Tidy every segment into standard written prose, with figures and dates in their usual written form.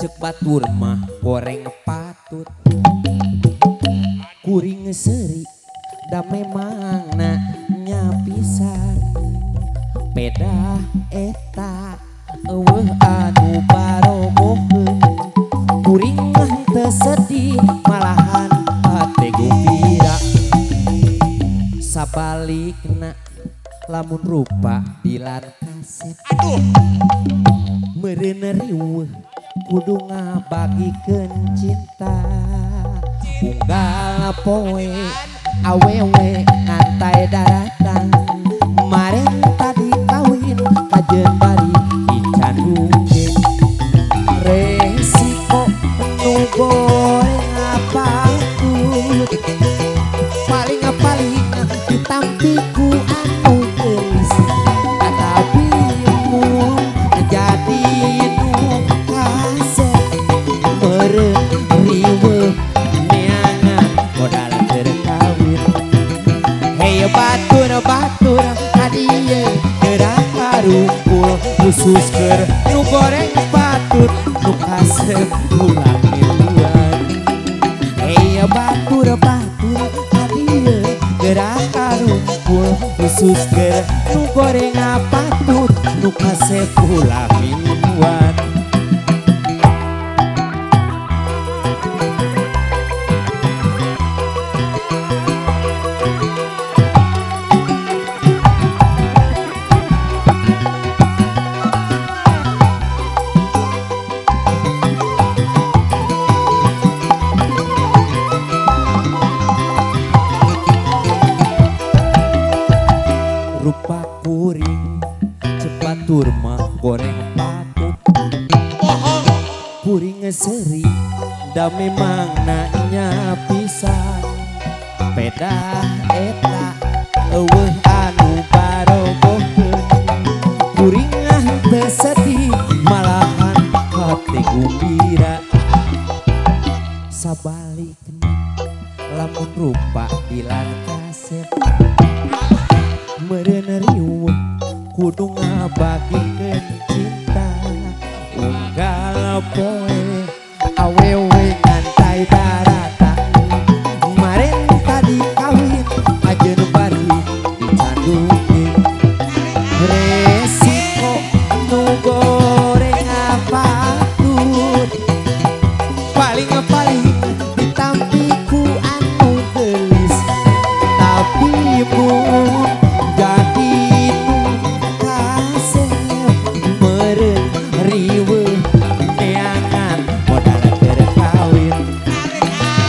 cek batur mah goreng patut kuring seri da memang nyapisan beda eta eueuh anu barogoheun kuring mah teu sedih malahan hate gembira sabalikna lamun rupa dilan kasep meureun riweuh kudu ngabagikeun cinta unggal poe awewe ngantai daratan maren tadi kawin kajen bari dicandukeun resiko nu goreng apatut paling ditampiku anu geulis atapimu jadi nu kaset meureun riweuh neangan modal keur kawin hey batur hadieu gerak karungkul khusus keur nu goreng patut nu kasep ulang miluan hey batur hadieu gerak karungkul khusus keur nu goreng patut nu kasep ulang miluan rupa kuring cepat turma goreng patut kuring seri da memang nanya pisan beda eta eueuh anu barogoheun kuring ah teu sedih malahan hate gembira sabalikna lamun rupa dilan kasep meureun riweuh kudu ngabagikeun cinta unggal poe awewe ngantai daratan maren tadi kawin ajeun bari dicandukeun resiko nu goreng apatut paling ditampiku anu geulis tapi mun jadi nu kasep meureun riweuh neangan modal keur kawin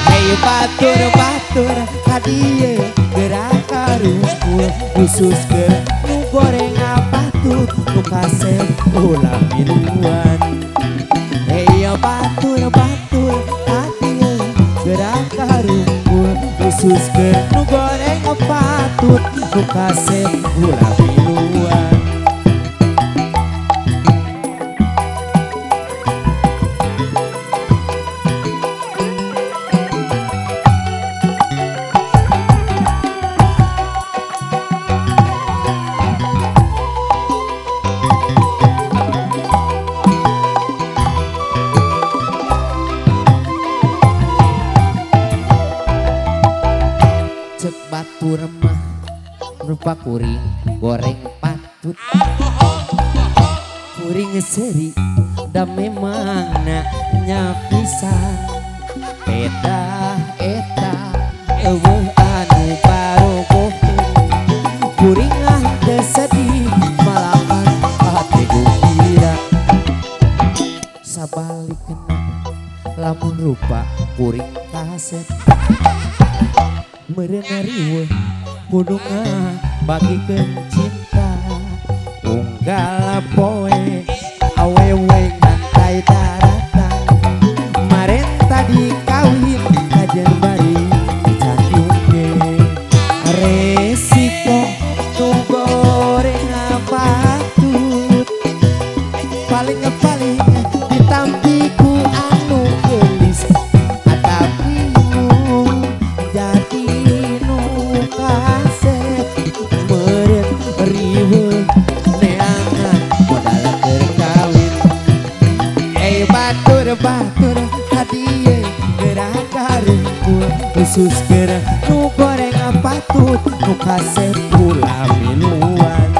hey batur hadieu gerak karungkul khusus keur nu goreng patut nu kasep ulah miluan hey batur hadieu gerak karungkul khusus keur nu goreng patut nu kasep ulah miluan cek batur mah rupa kuring goreng patut kuring seri da memang nyapisan beda eta eueuh anu barogoheun kuring ah teu sedih malahan hate gembira sabalikna lamun rupa kuring kasep meureun riweuh kudu ngabagikeun cinta unggal poe awewe ngantai daratan maren tadi kawin kajen bari dicandukeun resiko nu goreng patut paling ditampiku anu geulis atapimu jadi nu kasep meureun riweuh neangan modal batur hadiah gerak karungkul khusus gerak nu goreng patut nu kasep pula minuan.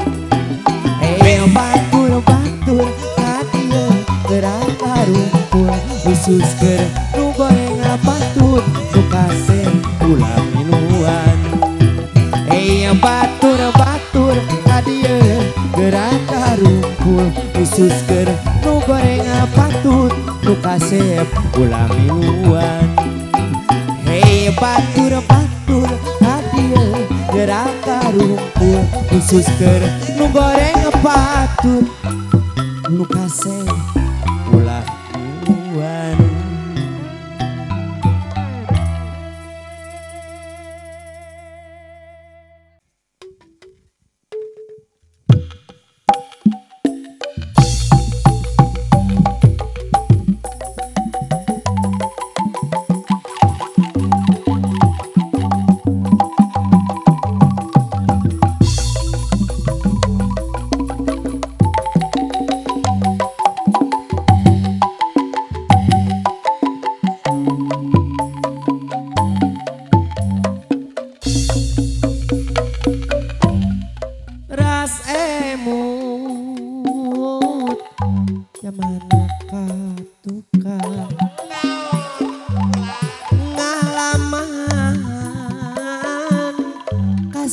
Batur hadiah gerak karungkul khusus gerak nu goreng patut nu kasep pula minuan. Batur hadiah gerak karungkul khusus gerak nu goreng patut nu kasep ulah minuan. Batur hadiah gerak karungkul khusus gerak nu goreng patut nu kasep ulah minuan.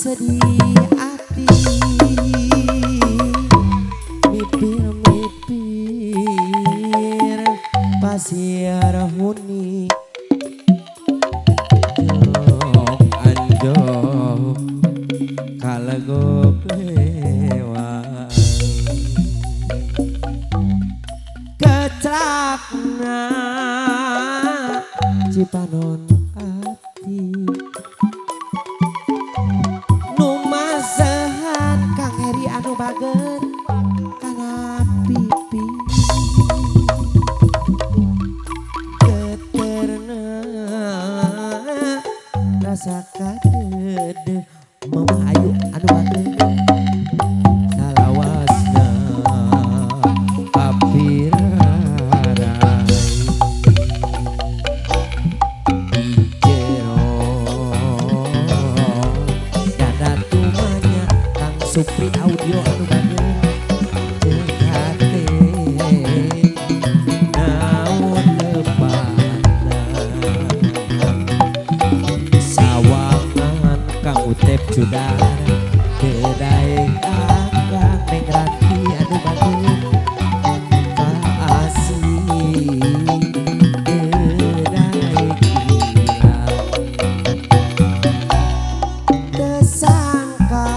Sedih hati mipir pasir huni jok anjok kalegok lewat kecakna cipanon hati anu bager kana pipi keterna rasa kadede mama ayu anu bager salawasna papirarai ijero dadatumanya Kang Supri audio anu bager jengkate naon lepatna sawangan Kang Utep Cudar kedaeng akang Neng Rati anu bager kaasih kedaeng hilang tesangka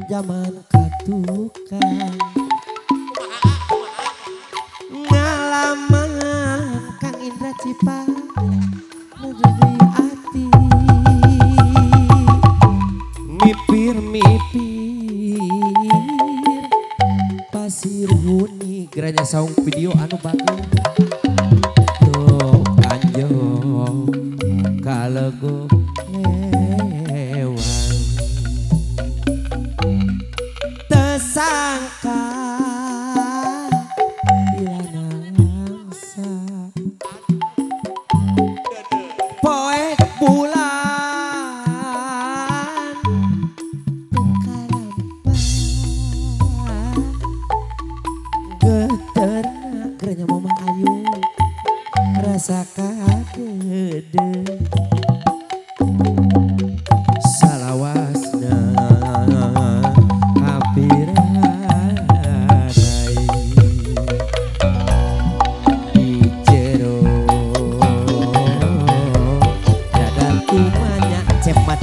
zaman katukang ngalaman Kang Indra Cipa ngedui hati mipir pasir huni geranya saung video anu bagus tuh anjong kalegok sangka dilanangsa poek bulan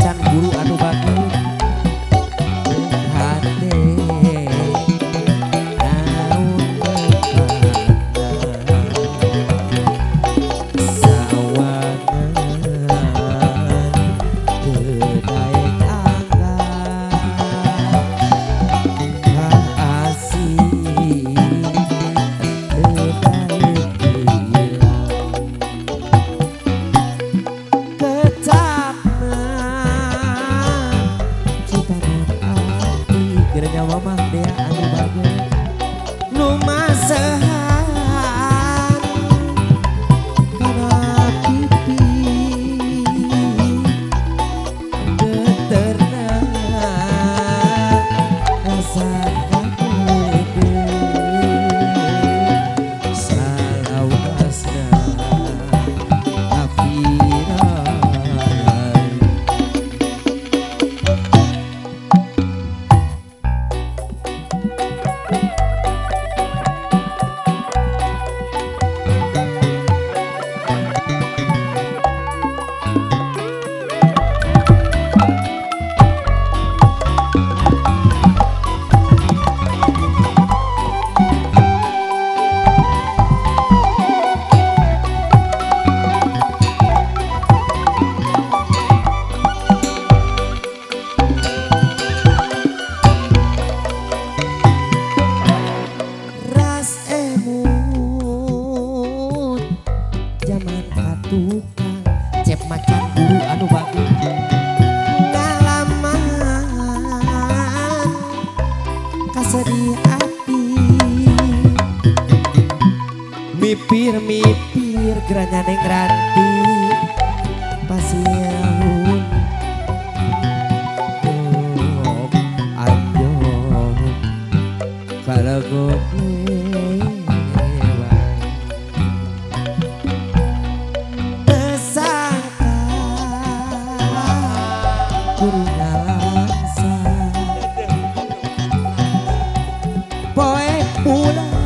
macan guru anu bagus hati naun mipir geranya neng ranti pasiaun ayo kalau gue tersangka kurina langsa poe pulang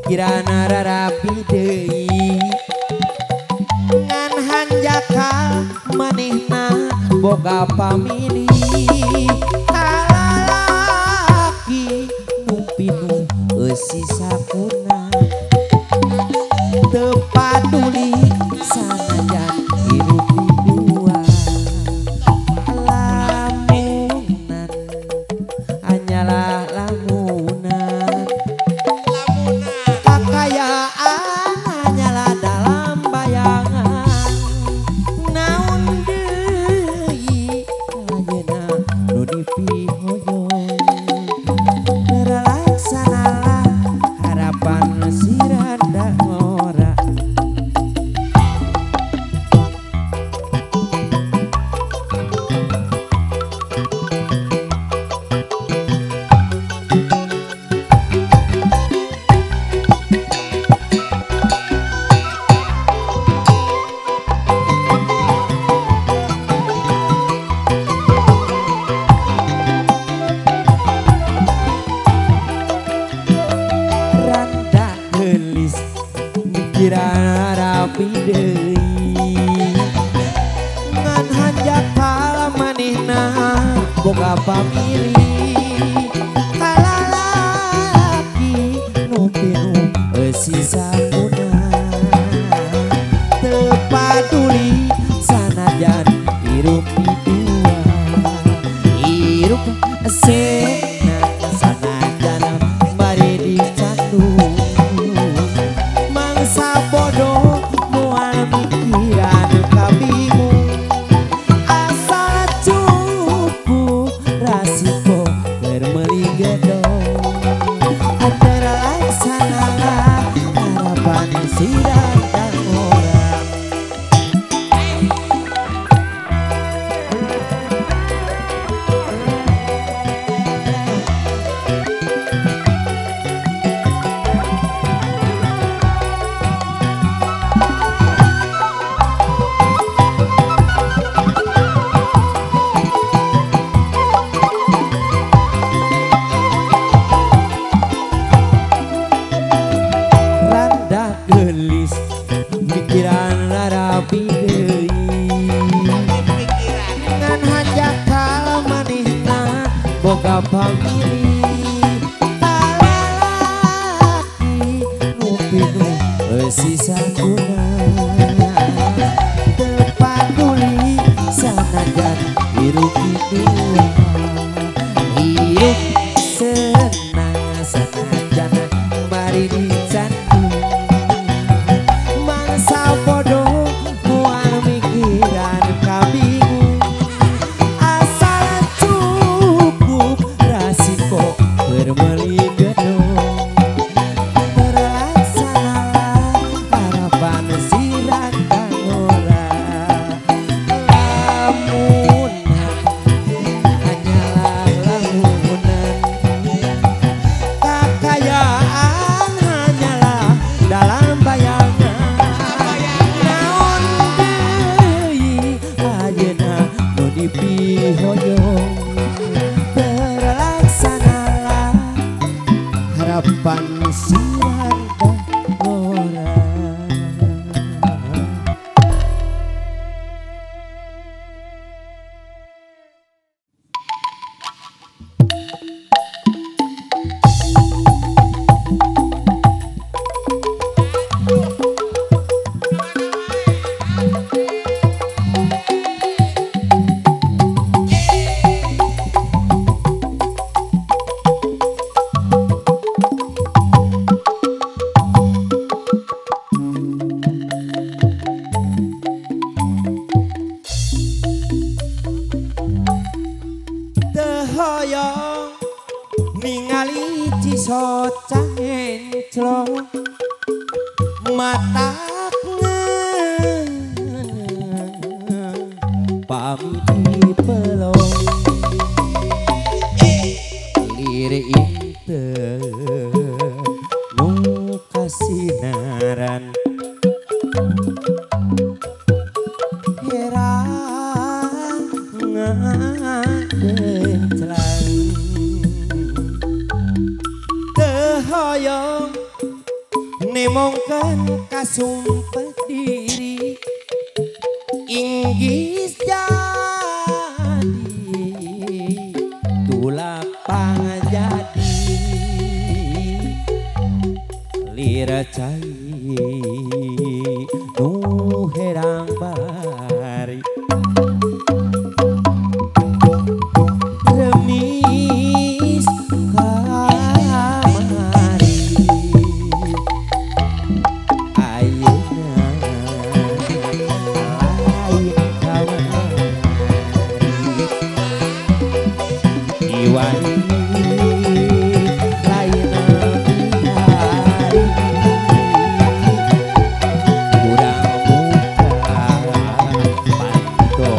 kirana rarapi deui ngan hanjakal manehna boga pamili kalaki mupinu eusi sakuna teu paduli sanajan hirup di dua boga pamilih kalalaki nu pinu sisa tepaduli sanajan hirup dua hirup senang sanajan bari dicandu mangsa bodoh moal mikiran kabingung asal cukup rasiko bermeli gedong antara laksanalah harapan sidang pikiran rapi deui ngan hanjakal manehna boga pamilih kalalaki nu pinu sisa guna tepaduli sanajan hirup dua hirup senang sanajan bari dicandu bodoh mual mikiran kabingung asal cukup rasiko bermeli gedong terlaksanalah harapan sirang kang ora lamunan hanyalah lamunan kekayaan hanyalah dalam bayangan pihoyong terlaksanalah harapan sirang orang. Hoyong ningali cisocang enclong matak pami pelong lire inte nu kasinaran herang ngenclang tehoyong nemongkeun kasumpet diri inggis jadi tulak pangjadi lira cai nu herang bari remis kamari ayeuna lain kamari iwani lain bihari kurang muka panto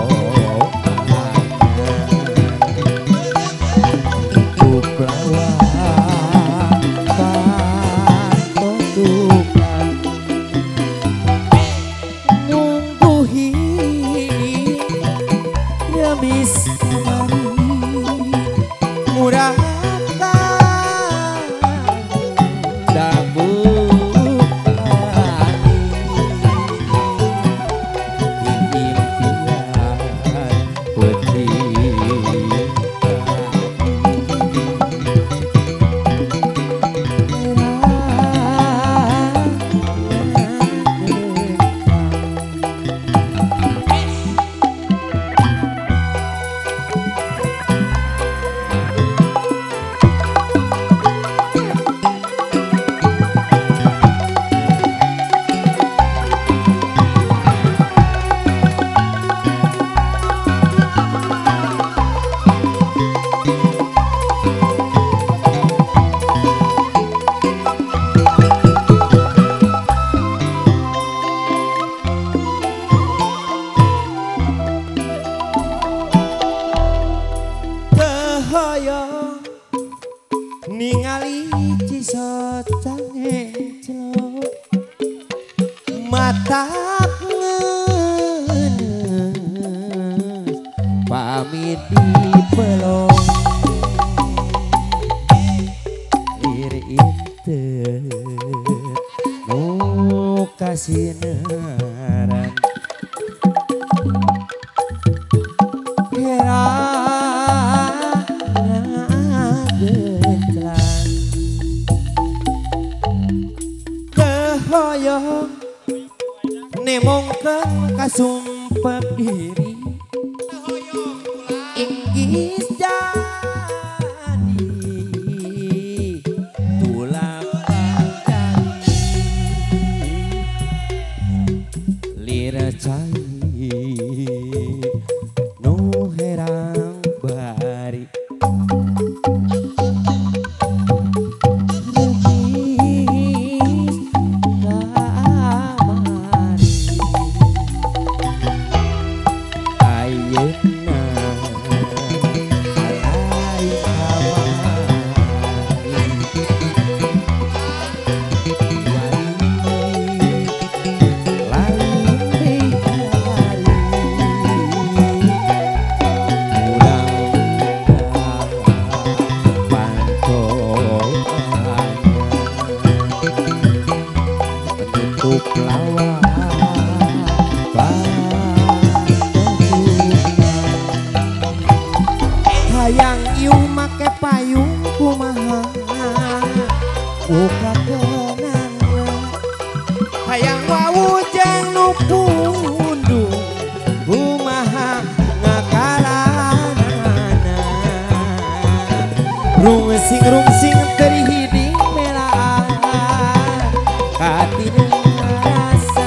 murah ningali cisot cange celok mata ngenes pamit di pelong lir inter nu kasineran nemongkeun kasumpek diri inggis jadi tulang dari lira cai nu herang bari hayang iu make payung kumaha buka kenana hayang wawujeng nu pundung kumaha ngakalanana rungsing teri hiding melaan katina rasa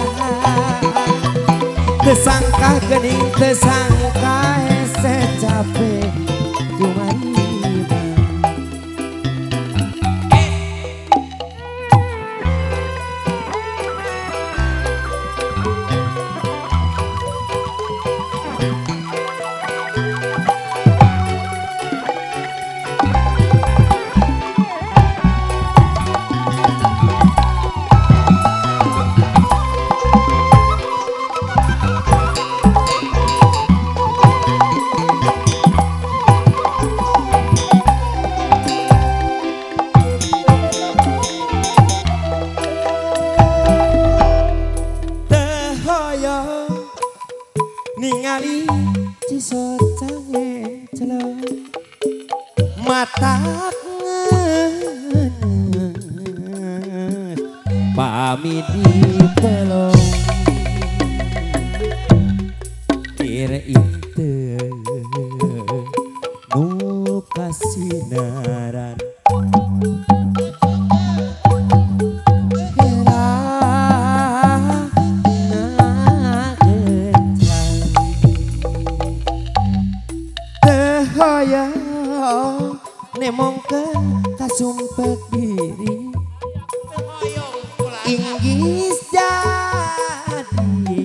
tesangka gening tesangka hese capek ningali cisot cange celok mata ngenes pamit di pelong lir inter nu kasinaran nemongkeun kasumpek diri inggis jadi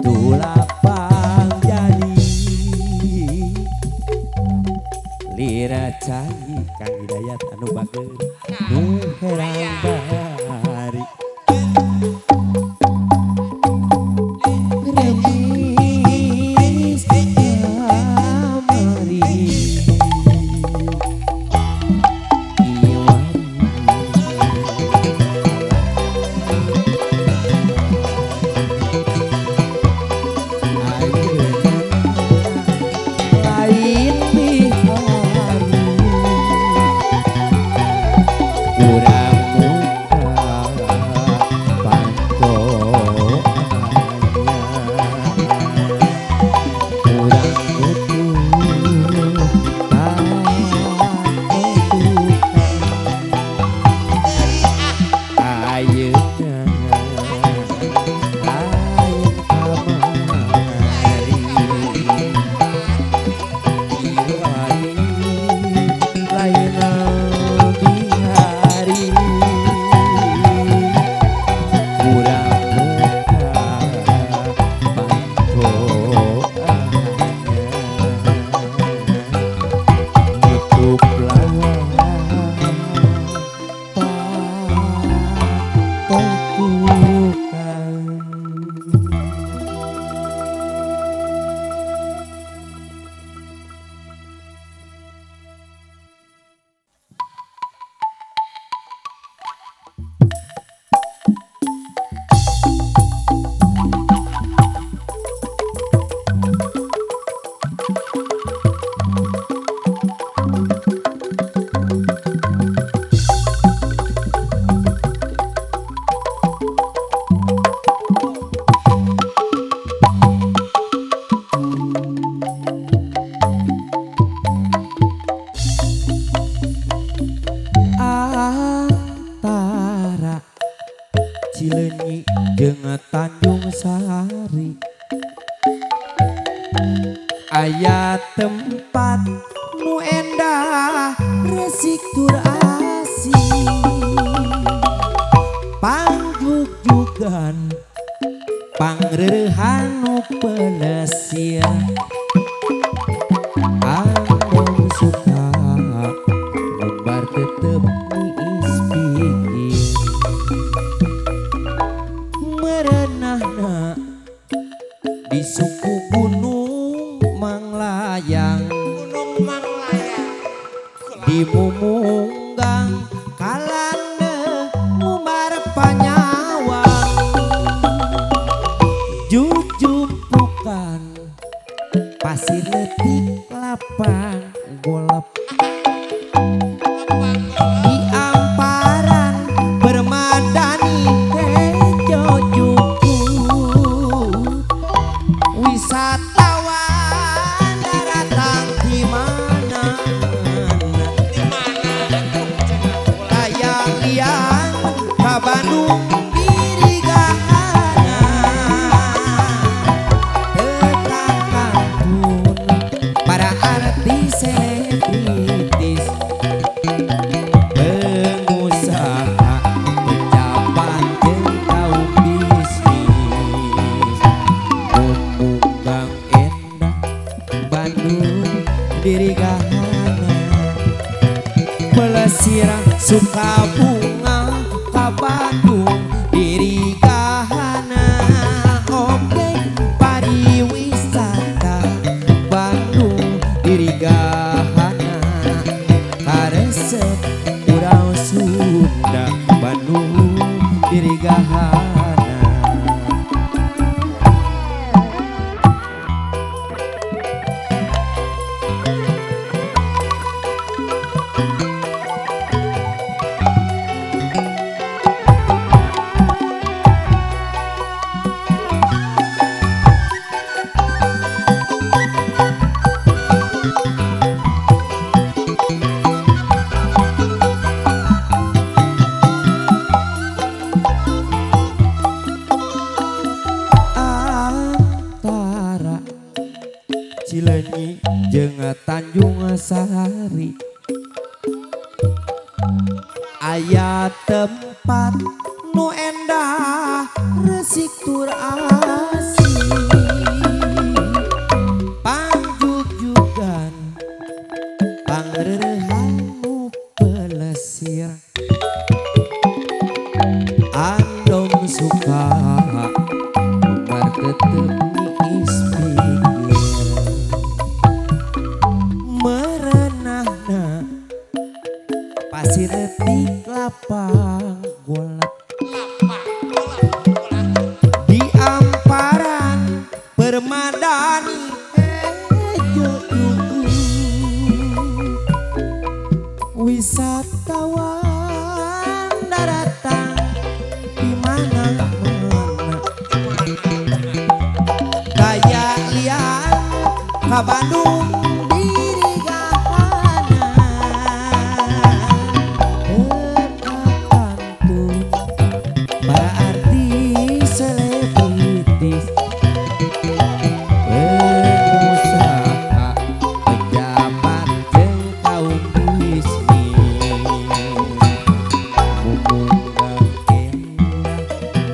tulapang jadi lira cai Kang Hidayat anu bageun nu herang bari urang muka Antara Cileunyi jeung Tanjung Sari aya tempat nu endah resik tur asih pangjugjugan pangreurehan nu pelesir anu suka lembar tetep niis pikir merenahna di suku Gunung Manglayang di Mumunggang kalana umar panyawang jujumpukan pasir letik lapang golep di amparan bermadani hejo jukut wisatawan datang di mana layang-layang ka Bandung diri gahana tekakantun para artis selebritis pengusaha pejabat jeung kaum bisnis Mumunggang endah Bandung diri gahana pelesiran suka bunga ka Bandung diri gahana oke pariwisata Bandung diri gahana karesep urang Sunda Bandung diri gahana antara Cileunyi jeung Tanjung Sari aya tempat nu endah resik tur asih pangjugjugan pangreurehan nu pelesir andom suka lembar tetep niis pikir merenahna pasir letik lapang golep di amparan permadani hejo jukut wisatawan datang di mana-mana layang-layang ka Bandung diri gahana tekakantun para artis selebritis pengusaha pejabat jeung kaum bisnis Mumunggang endah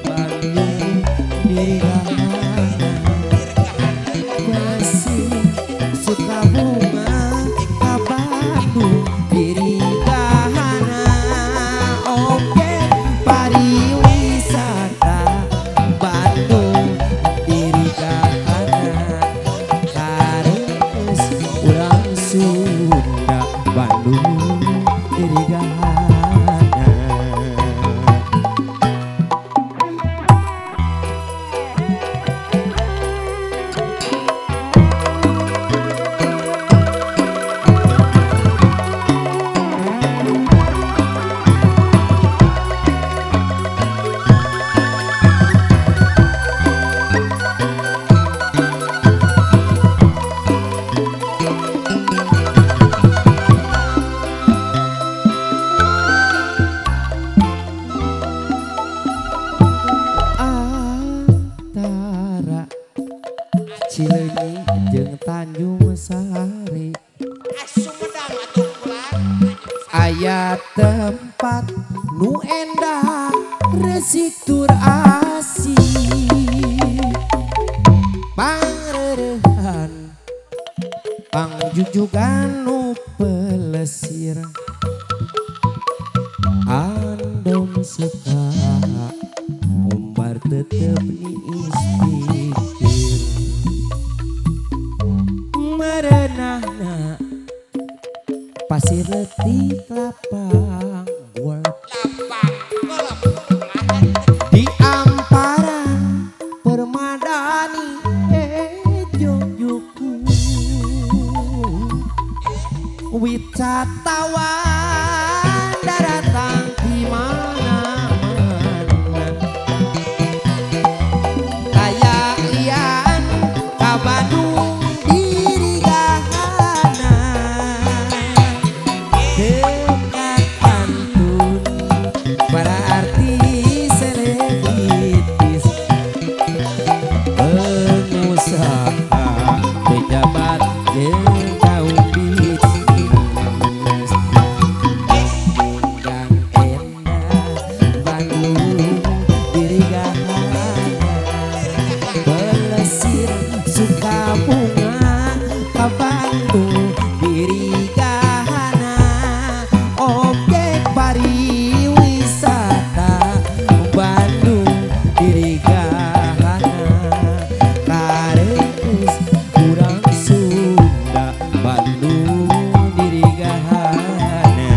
Bandung diri gahana pelesir suka bunga ka Bandung diri gahana oke pariwisata Bandung diri gahana kares urang Sunda Bandung diri gahana Bali Sumedang atuh pulang aya tempat nu endah resik tur asih pangrerehan pangjujugan nu pelesir andom suka umbar tetep niis pikir merenahna pasir letih lapang golep lapang golep di amparan permadani jogjoku wisatawan datang di mana-mana kayak lian ka Bandung diri gahana dekat pantun para artis selebritis pengusaha pejabat jeung kaum bisnis gang endah Bandung diri gahana pelesir suka bunga ka Bandung diri gahana objek pariwisata Bandung diri gahana kareus urang Sunda Bandung diri gahana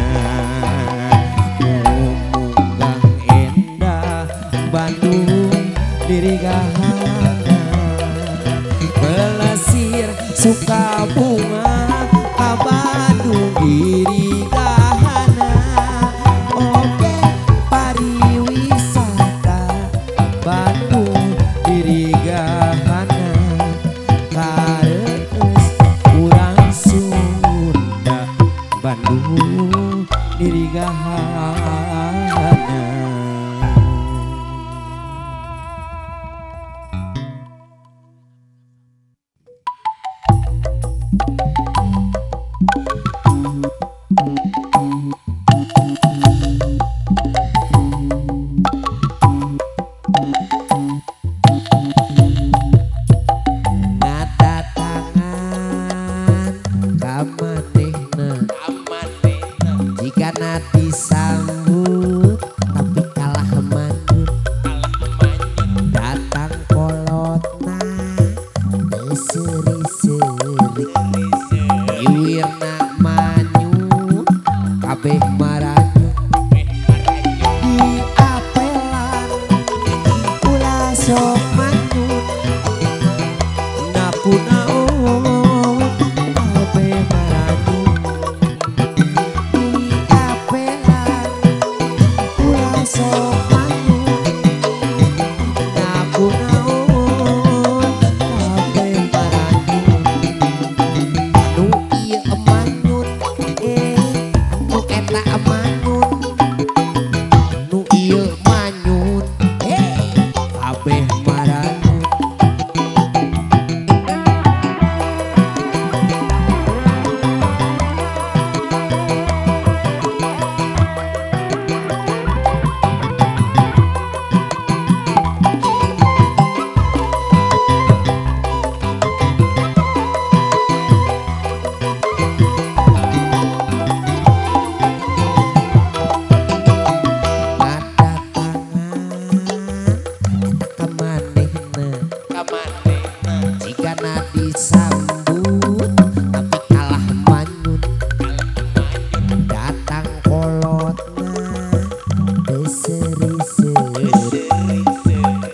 munggah endah Bandung diri gahana pelesir suka bunga ka Bandung diri gahana oke pariwisata Bandung diri gahana kareus urang Sunda Bandung diri gahana. Nada tangan ka manehna amanehna jika nadi sambut tapi kalah manjut datang kolotna teu seri-seri iwirna manyut kabeh maranyut di apelan ulah sok manyut napunaon kabeh maranyut di apelan ulah sok manyut napunaon kabeh maranyut anu ieu manyut anu eta manyut nu ieu manyut kabeh maranyut nada tangan eta ka manehna amanehna jika nadi sambut tapi kalah manyut datang kolotna teu seri-seri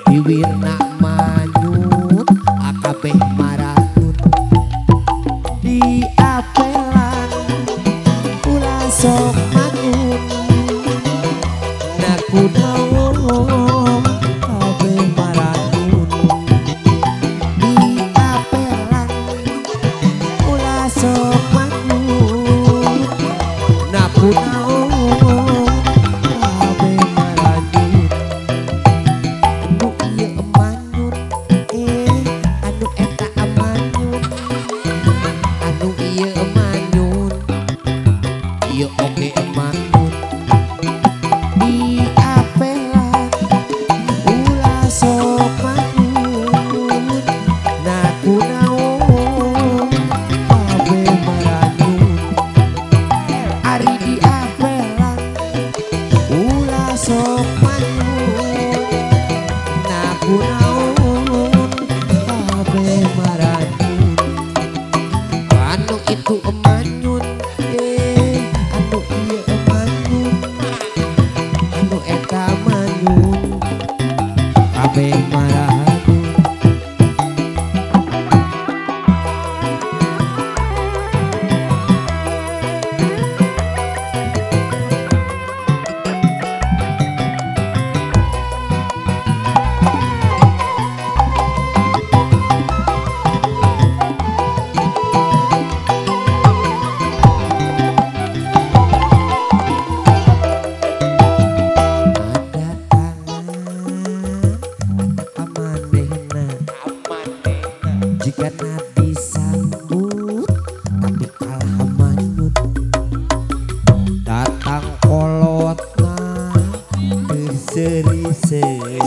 diwirna manyut akabeh maranyut di apelan ulah sok manyut nakunaon kabeh maranyut di apelan ulah sok manyut nakunaon kabeh maranyut anu ieu manyut anu eta manyut anu kabeh manut di apelan ulah sok manut naku naon kabeh maranyut ari di apelan ulah sok manut naku naon kabeh maranyut anu itu emanyut anu ieu emanyut anu eta manyut kabeh maranyut jika nabi sambut tapi kalah manyut datang kolotna berseri-seri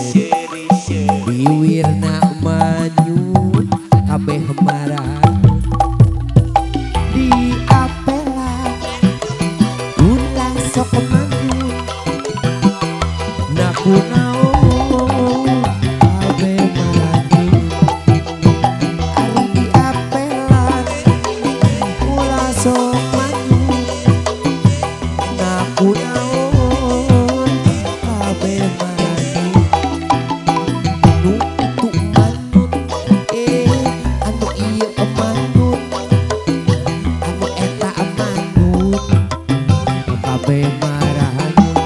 biwirna manyut kabeh maranyut di apelan ulah sok manyut naku naon kabeh maranyut ari di apelan ulah sok manyut naku naon kabeh maranyut nu itu manyut anu ieu manyut anu eta manyut kabeh maranyut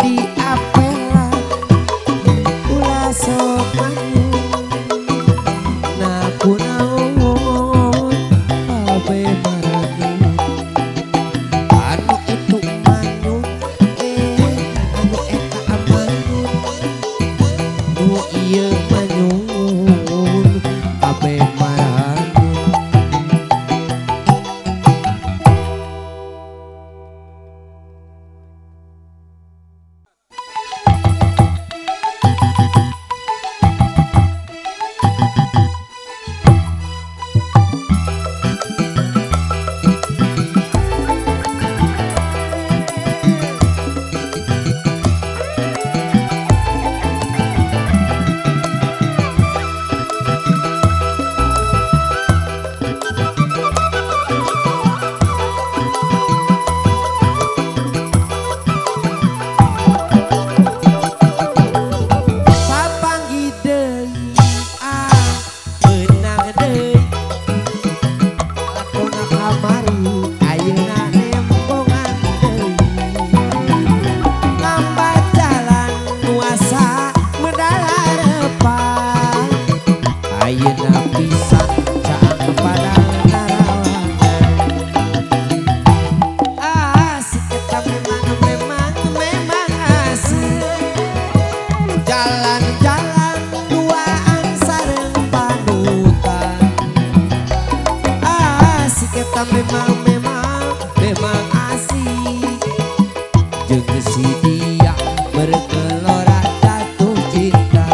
di apelan ulah sok manyut naku naon kabeh maranyut anu itu manyut anu eta manyut nu ieu manyut kabeh maranyut papanggi deui beunang deui lakona kamari ayeuna nempongan deui ngamba jalan nuasa medal harapan ayeuna pisan caang padang narawangan asik eta memang asik jalan-jalan duaan sareng panutan asik eta memang asik jeung si dia bergelora jatuh cinta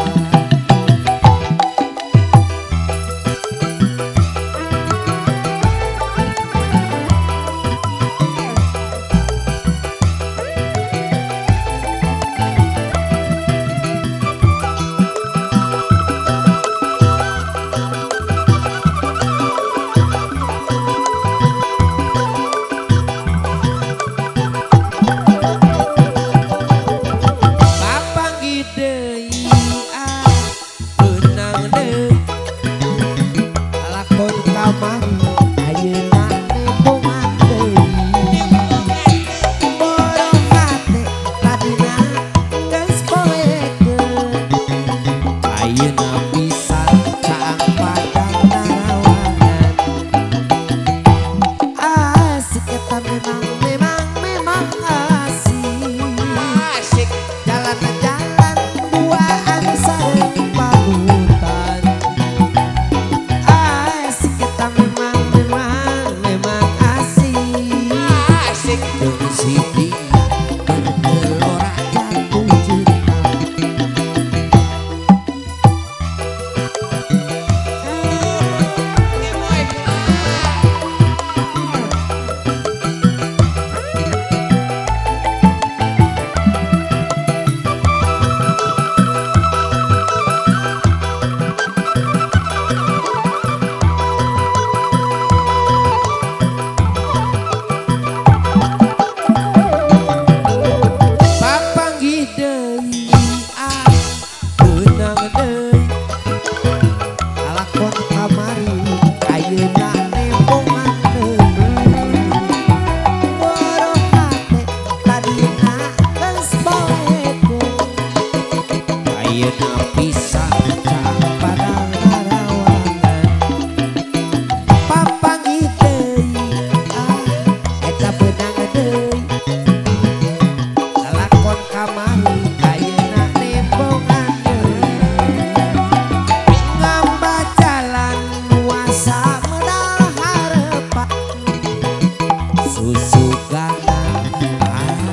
susukanan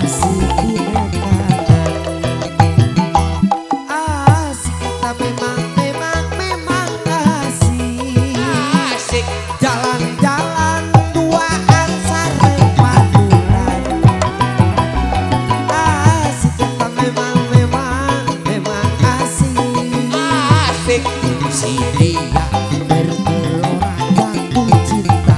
asik kunekanan asik kita memang asik Asik jalan-jalan duaan sare padulan asik kita memang asik asik si dia bergelora jatuh cinta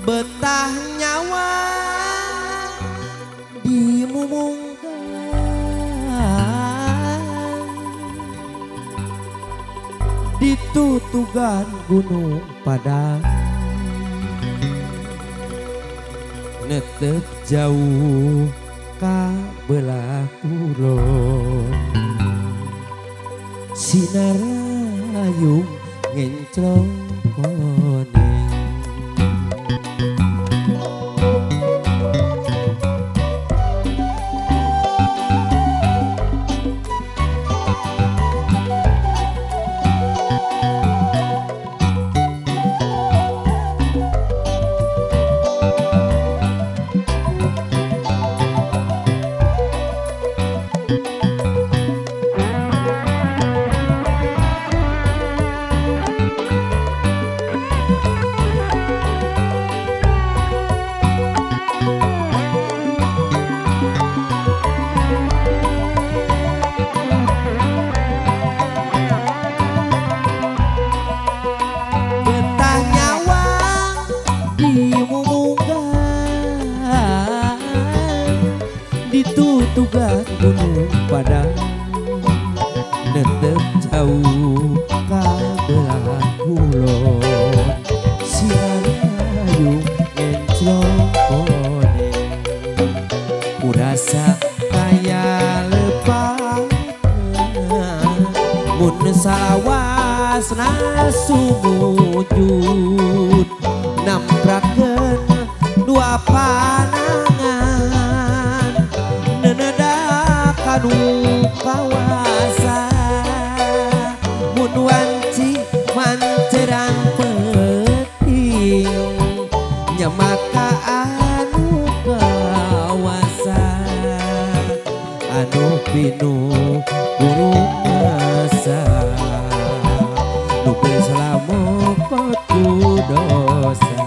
betah nyawa dimumungkan ditutugan gunung Padang netep jauh ka belah kulon sinar ayung ngencrong koneng betah nyawa dimumungkan ditutugan gunung Padang netep jauh ka belah kulon sinar ayung ngencrong koneng kurasa kaya lepasna mun salawasna sumujud namprakeun dua panangan nenedak kanu kawasa mun wanci manceran penting nyamaka anu kawasa anu pinuh burung masa nuke selamokot ku dosa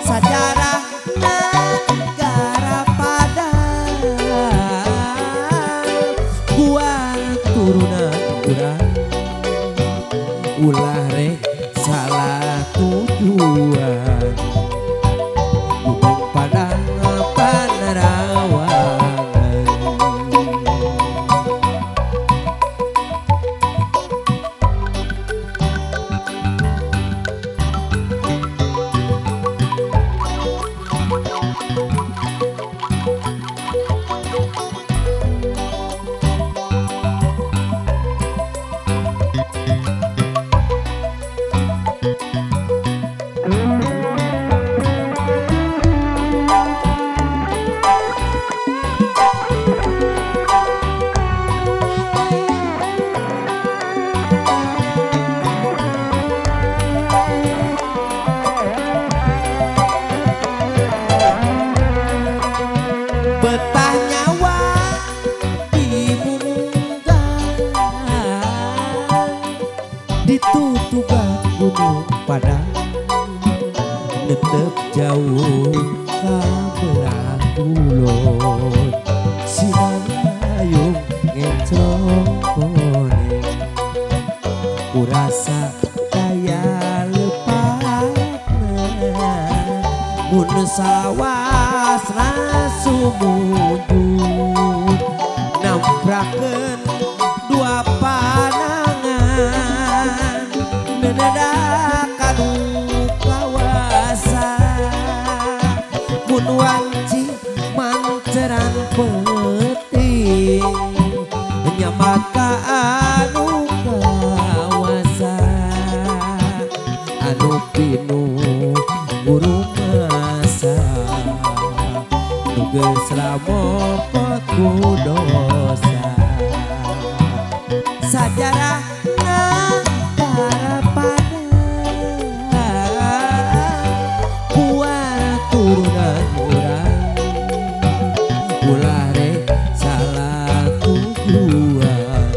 sajarah negara Padang gua turunan urang ulah rek salah tujuan Gunung Padang Panarawangan betah nyawa dimumungkan ditutugan gunung Padang netep jauh ka belah kulon sinar ayung ngencrong koneng kurasa kaya lepasna salawasna sumujud namprakeun dua panangan nenedak kanu kawasa mun wanci manceran penting nyamat ka anu kawasa anu pinuh guru masa nugas lamopot ku dosa sajarah negara pada kuat turunan urang ulah rek salah tujuan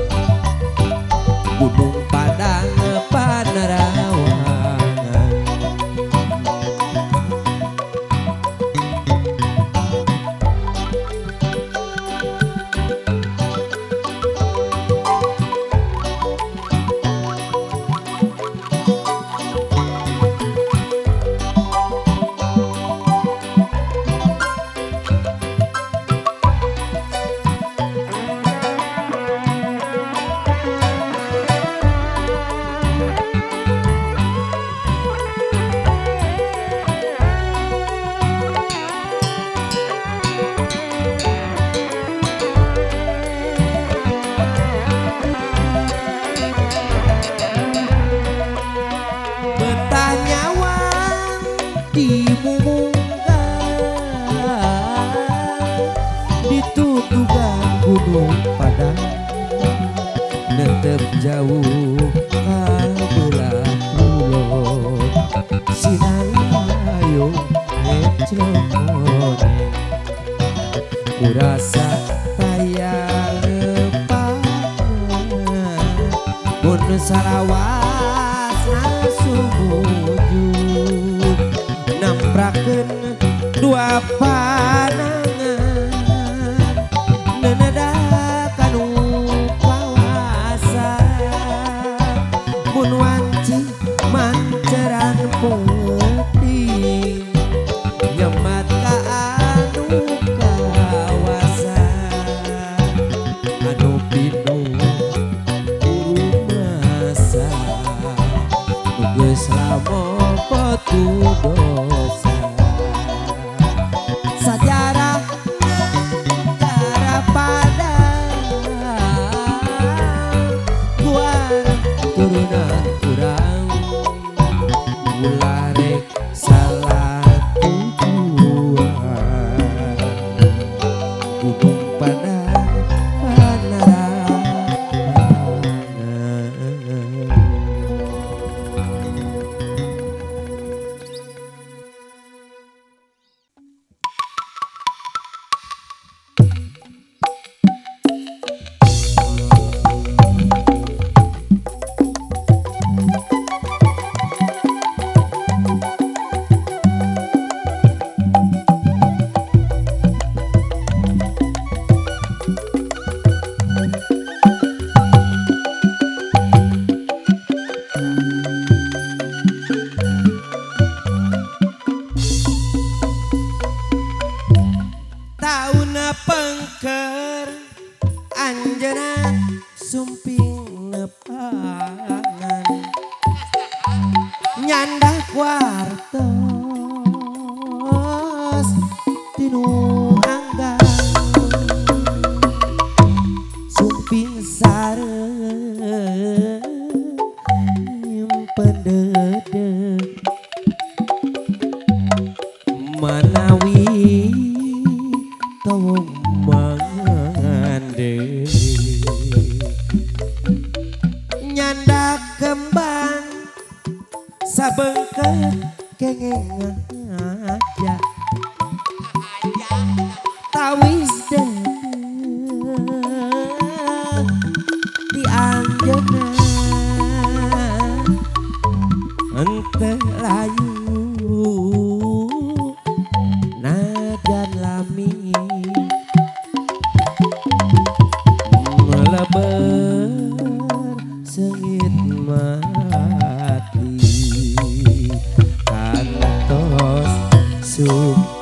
gunung padang panerawangan gunung padang netep jauh kabelah kulon sinayung ecokone kurasa tayang lepana mun salawasna sumujud namprakeun dua panangan nenedak kanu kawasa mun wanci manceran penting nyemat ka anu kawasa anu pinuh guru masa nugas lamopot ku dosa sajarah pada buat turunan kurang ulah rek salah tujuan gunung padang panerawangan tauna pengker anjeunna sumping nepangan nyandak wartos tinu anggang sumping sareng pendedek manawi tawong mangande nyandak kembang sabengket kengeng aja tawis deh di anjeunna ente layu najan lami meleber sengit mati kantos sup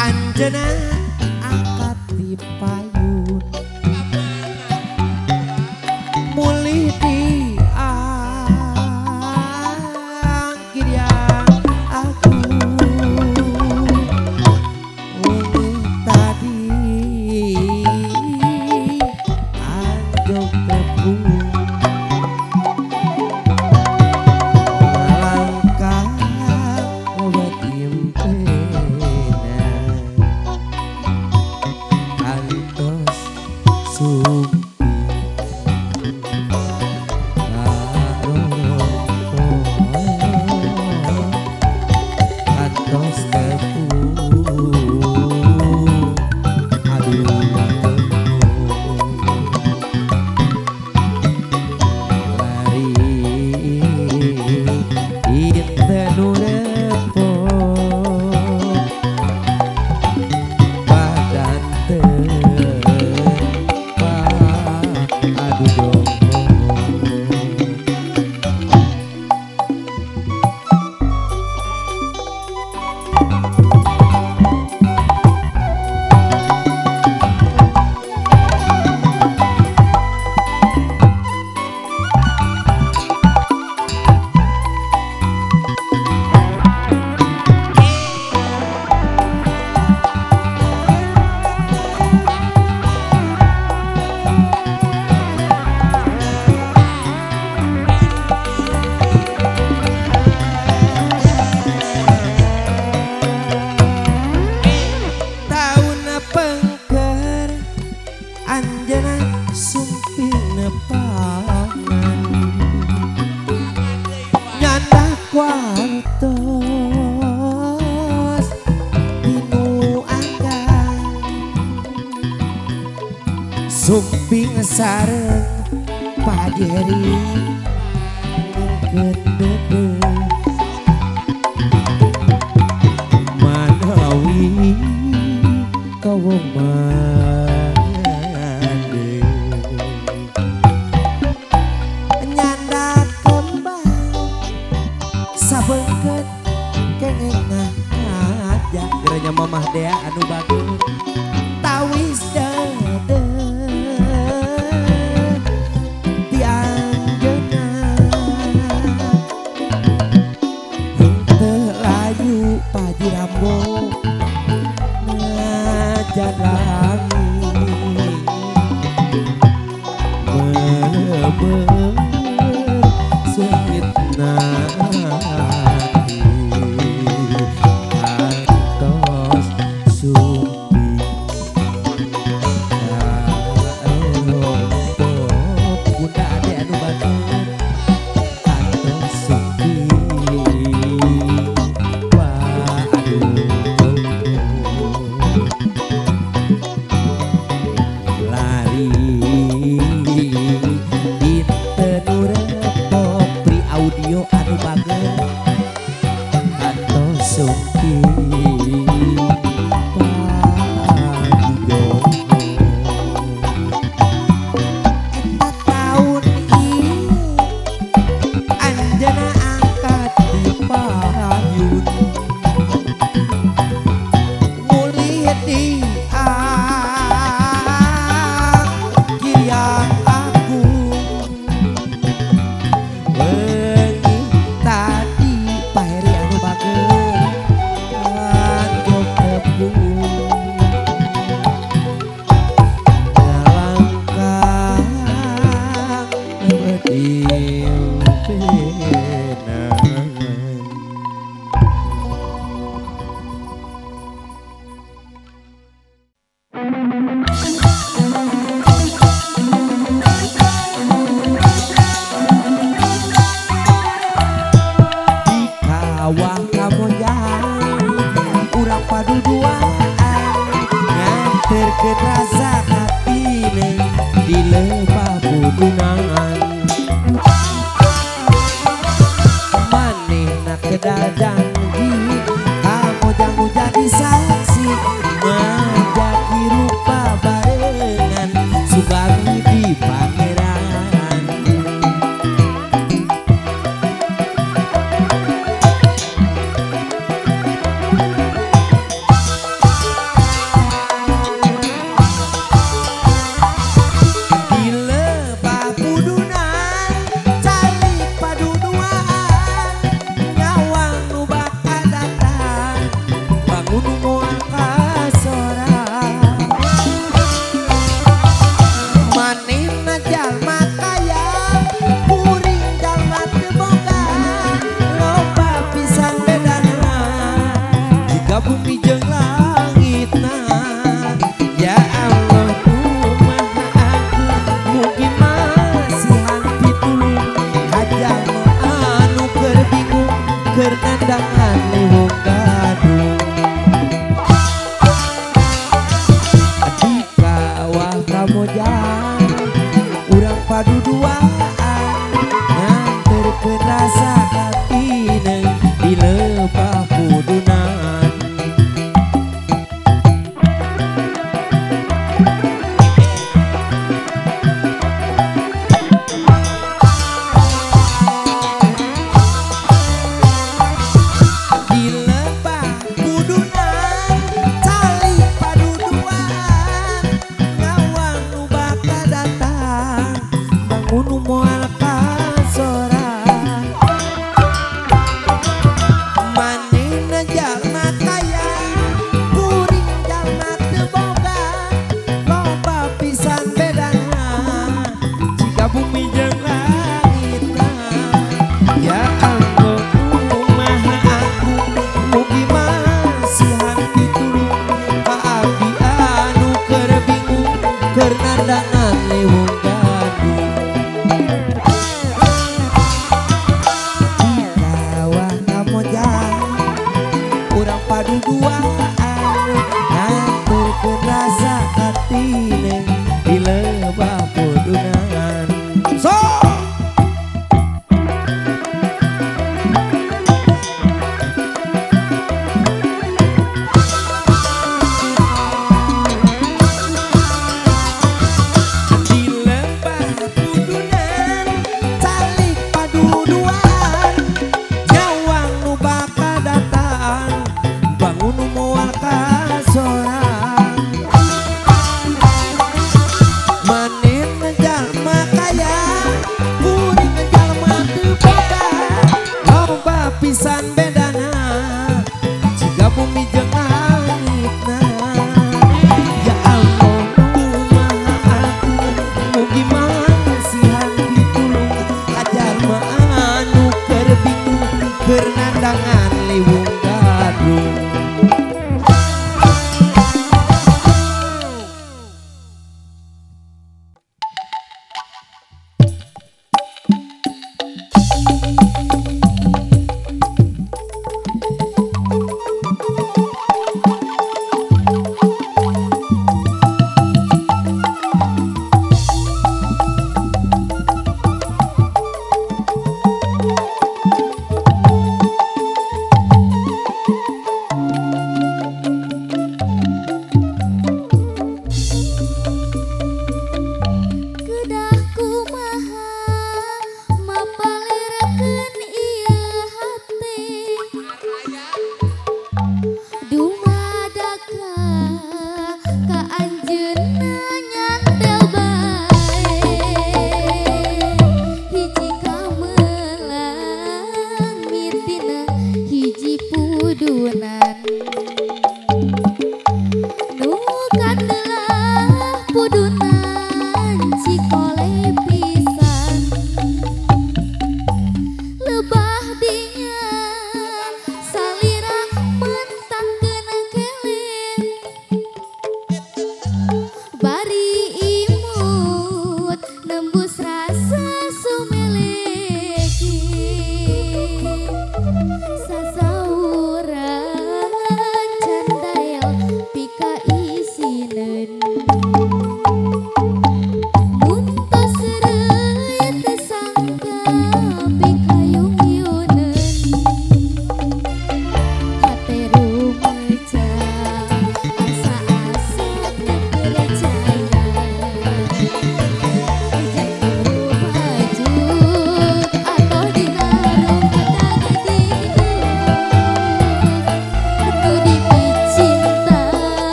Anjeunna angkat di payun mulih di angkirian aku wengi tadi anjok tepung langkah obat impena kantos sumpi kantos tepung aduh lari inten urepo badan tepa aduh dong tauna pengker anjeunna sumping nepangan nyandak kuartos tinu anggan sumping sareng pajeri ngeukeun manawi kawong mande nyandak kembang sabeungkeut kenging ngajak gerenya mamah Dea anu bagus tawis dede ti anjeunna henteu layu paji rambo ngajalangi bener sengitna hati kantos sumpi bunda ade anu batur kantos sumpi wah aduh lari dinten urepo pri audio anu bager kantos sumpi pagidomo eta taun ieu anjeunna angkat di payun mulih di angkirian aku wengi tadi paheri anu bageus anjok tepung ngalangkah leuweut impenan di kawah Kamojang urang paduduaan nganterkeun rasa hatine di leumpah budunangan manehna kedah janji Kamojang nu jadi saksi ngajaki rupa barengan Subagi di Pangeran kamojang urang paduduaan nganterkeun rasa hatineung di lebah kudunan. Di lebah kudunan tali paduduan ngawang nu bakal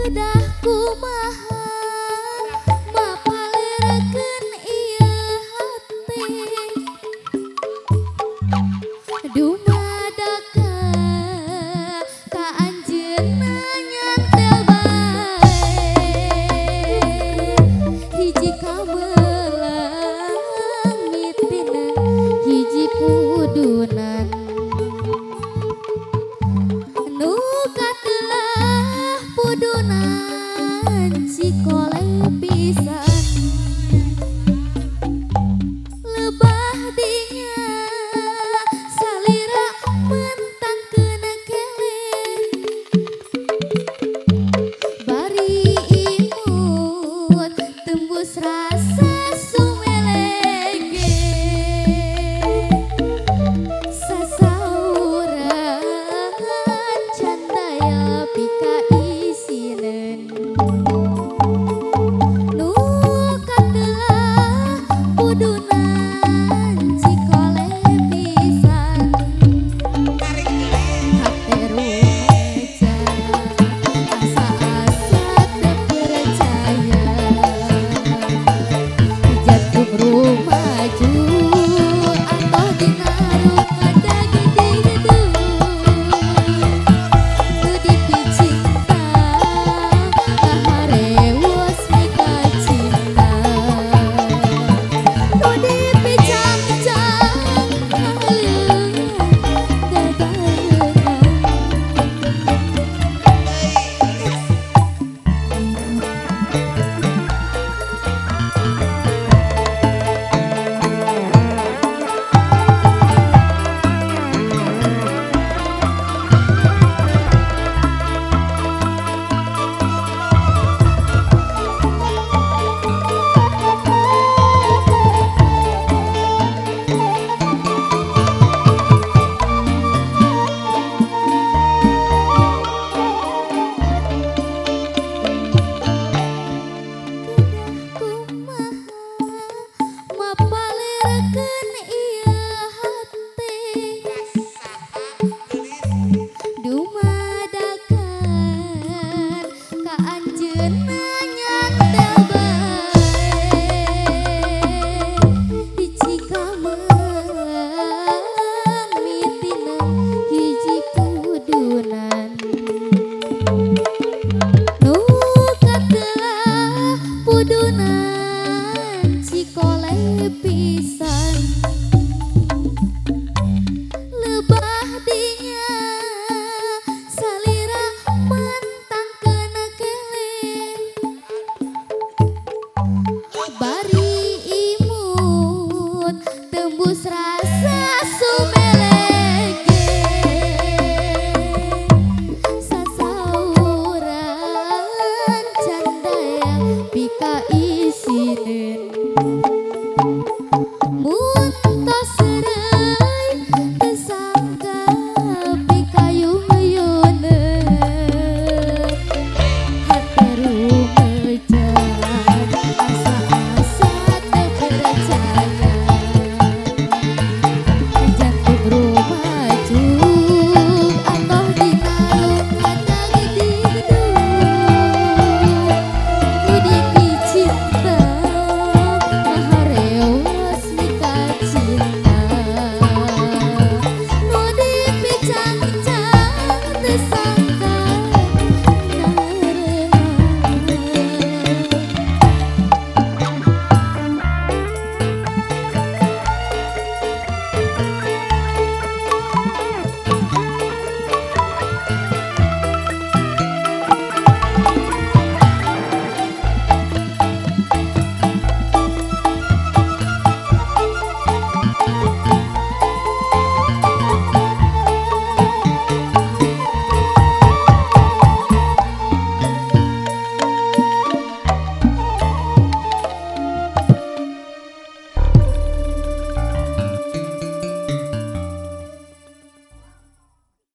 kedah kumaha mapalerakeun ieu hate dumadaka ka anjeunna nyantel bae hiji kabelang mitina hiji pudunan nu katelah pudunan cikole pisan lebah dinya salira mentangkeun kele bari imut tembus rasa sumelege sasauran candaya pika isineun